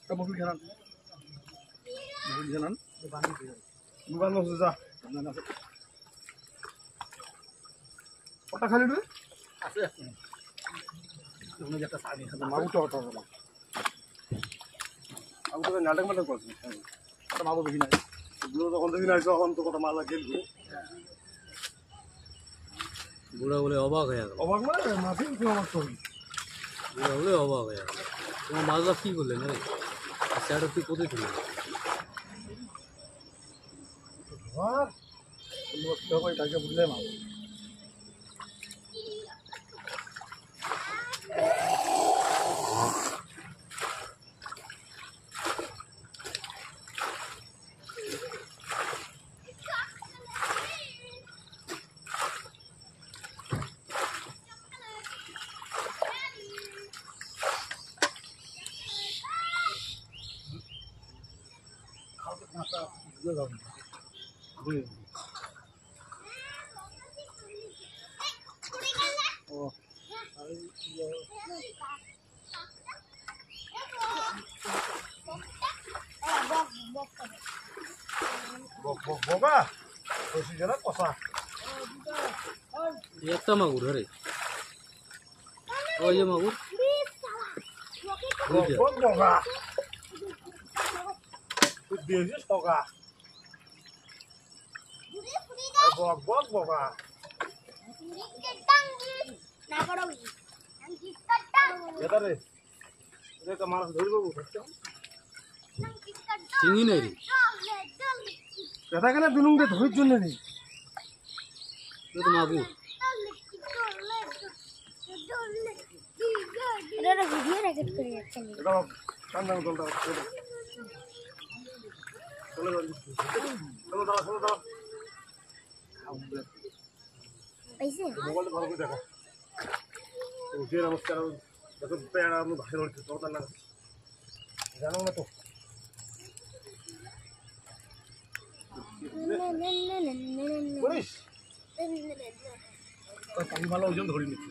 Kamu jalan. Jalan. Bukan lo susah. Kota kali dulu? Asli. Cuma jatuh sani. Mau coba. Aku tuh nalar mana kau sih? Kita mau begini. Belum tuh kalau begini aja, kalau tuh kota malah gelu. বুড়া বলে অবাক হয়ে গেল। অবাক মানে মাছের কি অবাক করবি? বুড়া বলে অবাক হয়ে গেল। তোমার মাছটা কি করলেন রে? স্যারটা তুই কোথায় ছিল? আর লোক সবাই তাকে বুঝলে না। Boga, posisi jalan kosa. একটা মাগুর রে। ওই যে মাগুর। Boga. Dia sih boga. Boga. Ya রে এটা তো মাছ ধরবো বুঝছো চিংড়ি নাই রে এটা কেন দুলুঙ্গে ধরার জন্য নেই এটা তো মাগুর এটা ভিডিও রেকর্ড করে যাচ্ছে এটা কান্দাং দলটা চলো দাও পাইছে মোবাইল ভালো করে দেখো যে নমস্কার দেখো পেড়া আমি বাইরে হচ্ছে তো না জানো না তো করিস আমি ভালো ওজন ধরে নিচ্ছি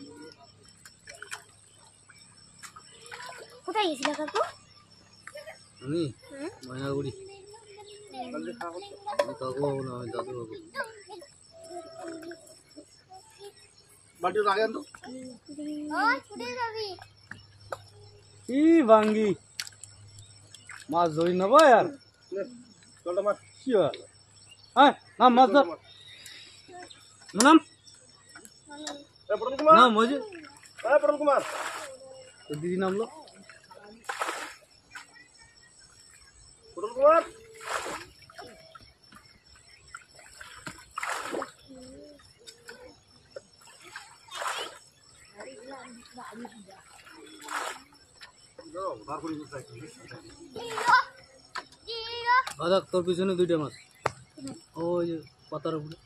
কোথায় গেছিল কাকু আমি মায়াগুড়ি কাকু বাবু না দাদু বাবু বাড়ি আগে আনতো কি ভাঙ্গি মাছ ধরি না ভাই আর চলটা মাছ কি হয় হ্যাঁ নাম মাছ ধর নাম প্রণব কুমার নাম ওই যে প্রণব কুমার তো দিদি নামলো প্রণব কুমার দাদা তোর পিছনে দুইটা মাছ ওই যে পাতার উপরে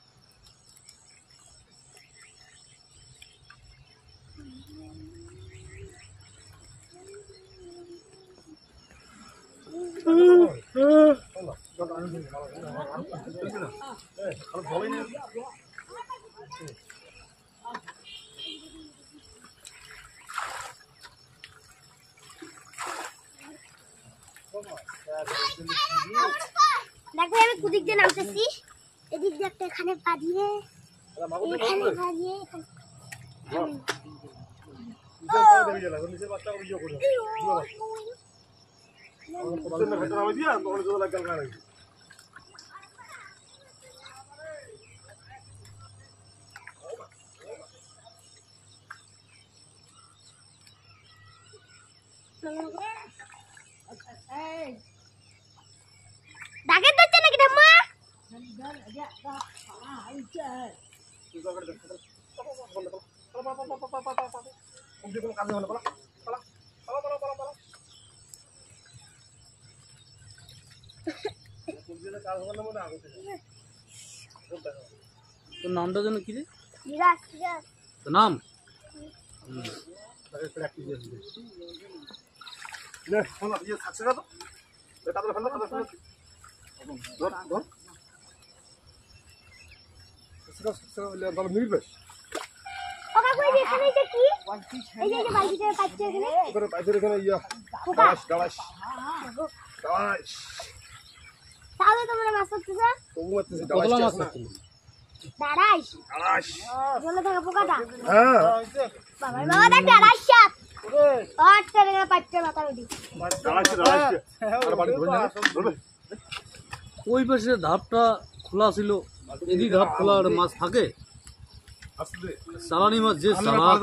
দেখো আমি কুদিক দিয়ে নামতেছি এদিক দিয়ে একটা এখানে বাঁধিয়ে এখানে বাঁধিয়ে ডাকে দিচ্ছে নাকি ঠাম্মা তোর নামটা যেন কি রে বিরাট বিরাট তোর নাম থাকছে না তো তাদের ফেলো ধর ধর মিলবে ওকে এই যে এখানে এটা কি এই যে বালতিতে পাচ্ছে এখানে ওখানে পাইছের এখানে ইয়া পোকা গালাস গালাস তাহলে তোমরা মাছ ধরতেছ তবু মারতেছে কতলা গালাস মাছ ধরছিল? দাঁড়াইস গালাস জলে থাকা পোকাটা হ্যাঁ বাবা বাবা দেখ দাঁড়াইস সাপ আচ্ছা রে পাচ্ছে মাথা উঠি গালাস গালাস আর বাড়ি ধরে না ধরবে ওই পাশে ধাপটা খোলা ছিল, এদিক ধাপ খোলা আর মাছ থাকে। আসলে চালানি মাছ যে চালা মাছ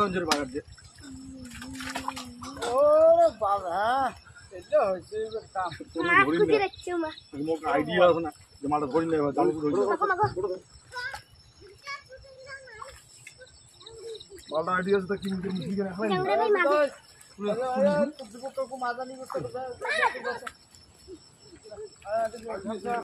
খুঁজে রাখছে মা আইডিয়া আছে না যে মাটা ধরি না জাল ধরি মাগো মাগো মাটা আইডিয়া আছে তো কি মুখি করে খাই জাংরে ভাই মাগো মাছ